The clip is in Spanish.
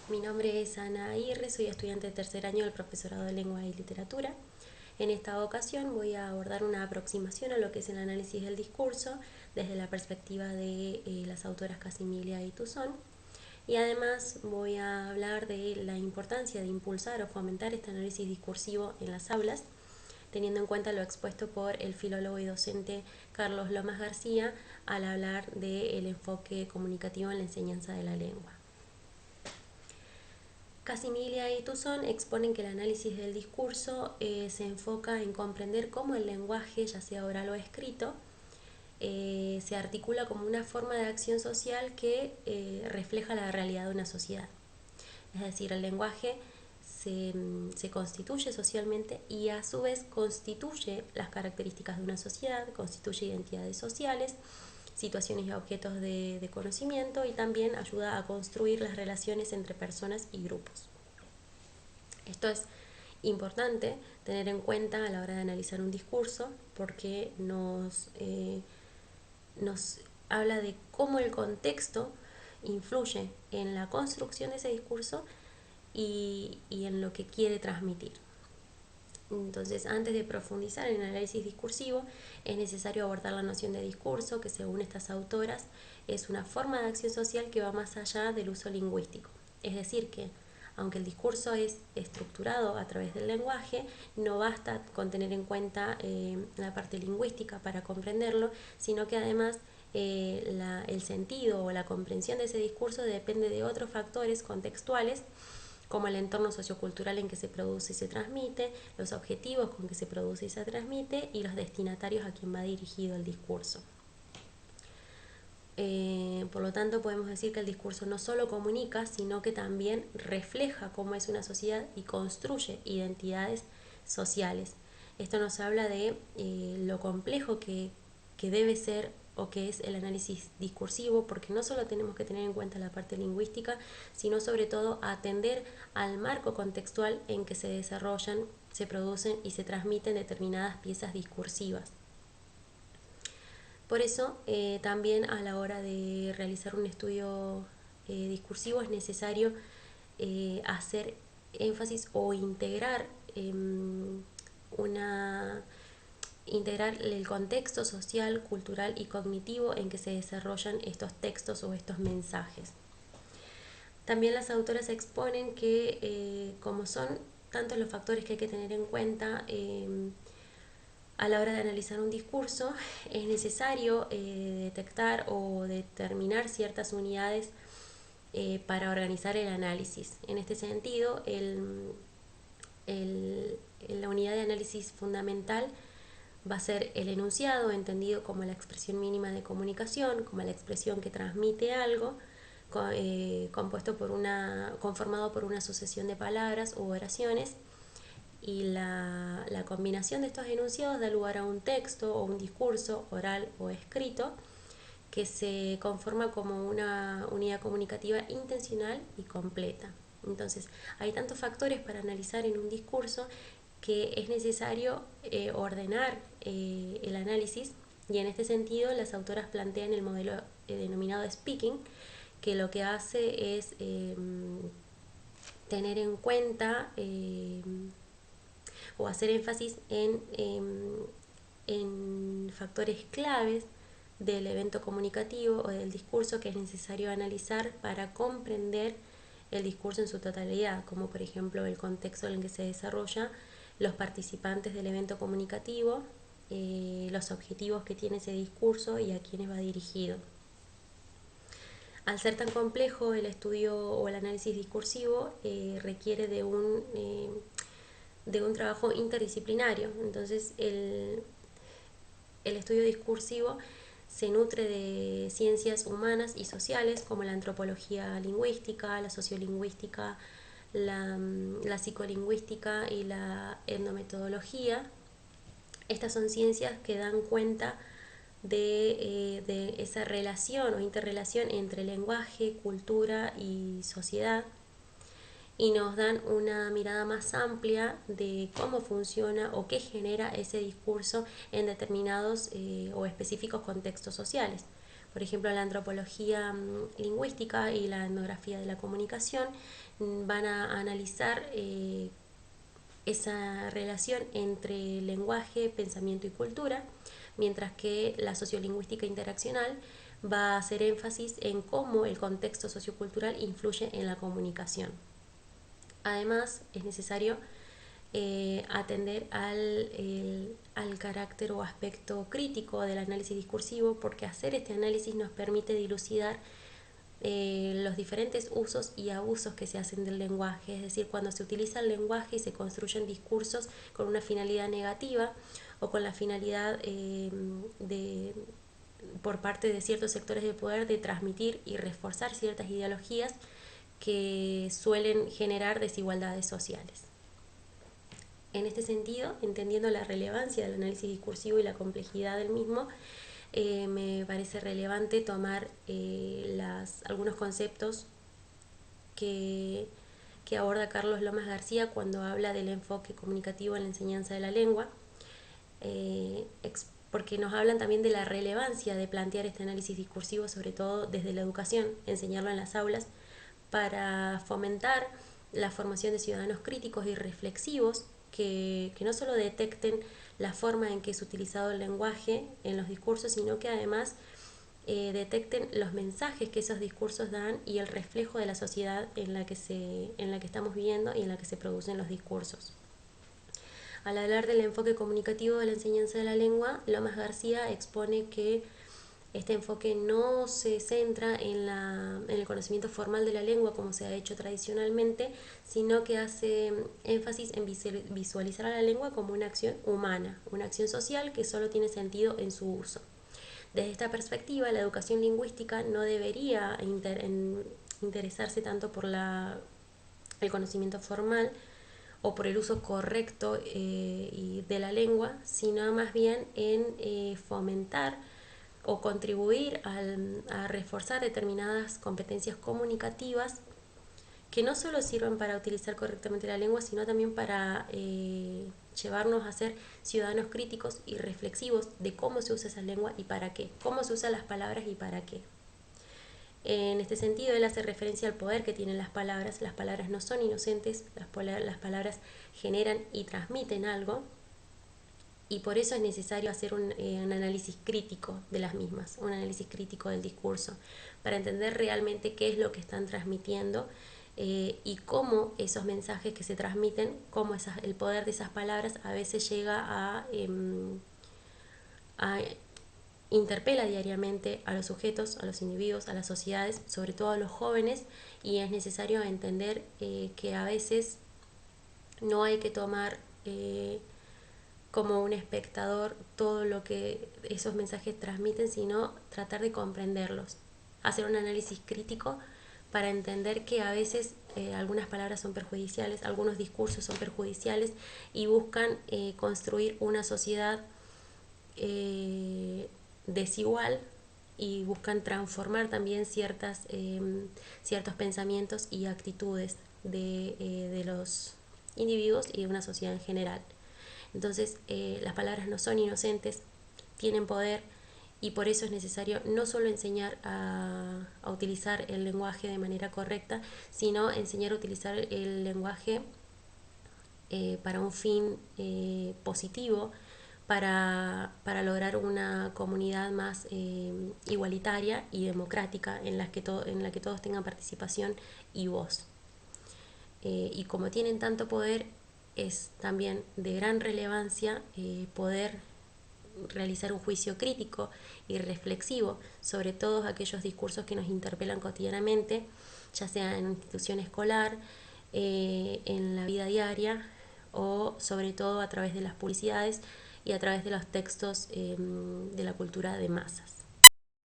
Mi nombre es Ana Aguirre, soy estudiante de tercer año del profesorado de Lengua y Literatura. En esta ocasión voy a abordar una aproximación a lo que es el análisis del discurso desde la perspectiva de las autoras Casimilia y Tuzón. Y además voy a hablar de la importancia de impulsar o fomentar este análisis discursivo en las aulas, teniendo en cuenta lo expuesto por el filólogo y docente Carlos Lomas García al hablar del enfoque comunicativo en la enseñanza de la lengua. Casimilia y Tuzón exponen que el análisis del discurso se enfoca en comprender cómo el lenguaje, ya sea oral o escrito, se articula como una forma de acción social que refleja la realidad de una sociedad. Es decir, el lenguaje se constituye socialmente y a su vez constituye las características de una sociedad, constituye identidades sociales, situaciones y objetos de conocimiento, y también ayuda a construir las relaciones entre personas y grupos. Esto es importante tener en cuenta a la hora de analizar un discurso, porque nos habla de cómo el contexto influye en la construcción de ese discurso y en lo que quiere transmitir. Entonces, antes de profundizar en el análisis discursivo, es necesario abordar la noción de discurso, que según estas autoras es una forma de acción social que va más allá del uso lingüístico. Es decir, que aunque el discurso es estructurado a través del lenguaje, no basta con tener en cuenta la parte lingüística para comprenderlo, sino que además el sentido o la comprensión de ese discurso depende de otros factores contextuales, como el entorno sociocultural en que se produce y se transmite, los objetivos con que se produce y se transmite, y los destinatarios a quien va dirigido el discurso. Por lo tanto, podemos decir que el discurso no solo comunica, sino que también refleja cómo es una sociedad y construye identidades sociales. Esto nos habla de lo complejo que debe ser o que es el análisis discursivo, porque no solo tenemos que tener en cuenta la parte lingüística, sino sobre todo atender al marco contextual en que se desarrollan, se producen y se transmiten determinadas piezas discursivas. Por eso, también a la hora de realizar un estudio discursivo es necesario hacer énfasis o integrar el contexto social, cultural y cognitivo en que se desarrollan estos textos o estos mensajes. También las autoras exponen que como son tantos los factores que hay que tener en cuenta a la hora de analizar un discurso, es necesario detectar o determinar ciertas unidades para organizar el análisis. En este sentido, la unidad de análisis fundamental va a ser el enunciado, entendido como la expresión mínima de comunicación, como la expresión que transmite algo, conformado por una sucesión de palabras u oraciones, y la combinación de estos enunciados da lugar a un texto o un discurso oral o escrito que se conforma como una unidad comunicativa intencional y completa. Entonces, hay tantos factores para analizar en un discurso que es necesario ordenar el análisis, y en este sentido las autoras plantean el modelo denominado speaking, que lo que hace es tener en cuenta o hacer énfasis en factores claves del evento comunicativo o del discurso que es necesario analizar para comprender el discurso en su totalidad, como por ejemplo el contexto en el que se desarrolla, los participantes del evento comunicativo, los objetivos que tiene ese discurso y a quiénes va dirigido. Al ser tan complejo, el estudio o el análisis discursivo requiere de un trabajo interdisciplinario. Entonces, el estudio discursivo se nutre de ciencias humanas y sociales como la antropología lingüística, la sociolingüística, la psicolingüística y la etnometodología. Estas son ciencias que dan cuenta de esa relación o interrelación entre lenguaje, cultura y sociedad, y nos dan una mirada más amplia de cómo funciona o qué genera ese discurso en determinados o específicos contextos sociales. Por ejemplo, la antropología lingüística y la etnografía de la comunicación van a analizar esa relación entre lenguaje, pensamiento y cultura, mientras que la sociolingüística interaccional va a hacer énfasis en cómo el contexto sociocultural influye en la comunicación. Además, es necesario atender al carácter o aspecto crítico del análisis discursivo, porque hacer este análisis nos permite dilucidar los diferentes usos y abusos que se hacen del lenguaje, es decir, cuando se utiliza el lenguaje y se construyen discursos con una finalidad negativa o con la finalidad por parte de ciertos sectores de poder de transmitir y reforzar ciertas ideologías que suelen generar desigualdades sociales. En este sentido, entendiendo la relevancia del análisis discursivo y la complejidad del mismo, me parece relevante tomar algunos conceptos que, que aborda Carlos Lomas García cuando habla del enfoque comunicativo en la enseñanza de la lengua, porque nos hablan también de la relevancia de plantear este análisis discursivo, sobre todo desde la educación, enseñarlo en las aulas, para fomentar la formación de ciudadanos críticos y reflexivos que no solo detecten la forma en que es utilizado el lenguaje en los discursos, sino que además detecten los mensajes que esos discursos dan y el reflejo de la sociedad en la que estamos viviendo y en la que se producen los discursos. Al hablar del enfoque comunicativo de la enseñanza de la lengua, Lomas García expone que este enfoque no se centra en el conocimiento formal de la lengua como se ha hecho tradicionalmente, sino que hace énfasis en visualizar a la lengua como una acción humana, una acción social que solo tiene sentido en su uso. Desde esta perspectiva, la educación lingüística no debería interesarse tanto por el conocimiento formal o por el uso correcto de la lengua, sino más bien en fomentar o contribuir a reforzar determinadas competencias comunicativas que no solo sirven para utilizar correctamente la lengua, sino también para llevarnos a ser ciudadanos críticos y reflexivos de cómo se usa esa lengua y para qué, cómo se usan las palabras y para qué. En este sentido, él hace referencia al poder que tienen las palabras. Las palabras no son inocentes, las palabras generan y transmiten algo, y por eso es necesario hacer un análisis crítico de las mismas, un análisis crítico del discurso, para entender realmente qué es lo que están transmitiendo y cómo esos mensajes que se transmiten, cómo el poder de esas palabras a veces llega a interpela diariamente a los sujetos, a los individuos, a las sociedades, sobre todo a los jóvenes, y es necesario entender que a veces no hay que tomar como un espectador todo lo que esos mensajes transmiten, sino tratar de comprenderlos, hacer un análisis crítico para entender que a veces algunas palabras son perjudiciales, algunos discursos son perjudiciales y buscan construir una sociedad desigual y buscan transformar también ciertos pensamientos y actitudes de los individuos y de una sociedad en general. Entonces, las palabras no son inocentes, tienen poder, y por eso es necesario no solo enseñar a utilizar el lenguaje de manera correcta, sino enseñar a utilizar el lenguaje para un fin positivo, para lograr una comunidad más igualitaria y democrática en la que todos tengan participación y voz. Y como tienen tanto poder, es también de gran relevancia poder realizar un juicio crítico y reflexivo sobre todos aquellos discursos que nos interpelan cotidianamente, ya sea en la institución escolar, en la vida diaria o sobre todo a través de las publicidades y a través de los textos de la cultura de masas.